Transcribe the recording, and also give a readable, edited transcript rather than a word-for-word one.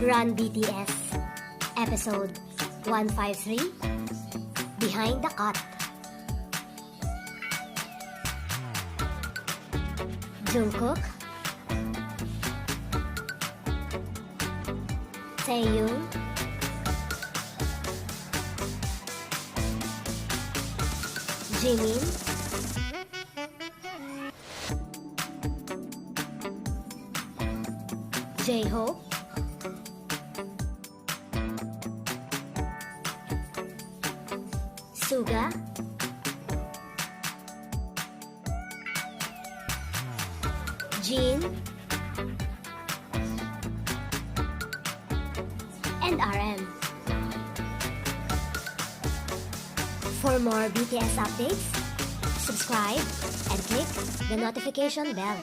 RUN BTS Episode 153 Behind the Cut. Jungkook, Taehyung, Jimin, J-Hope, Suga, Jin, and RM. For more BTS updates, subscribe and click the notification bell.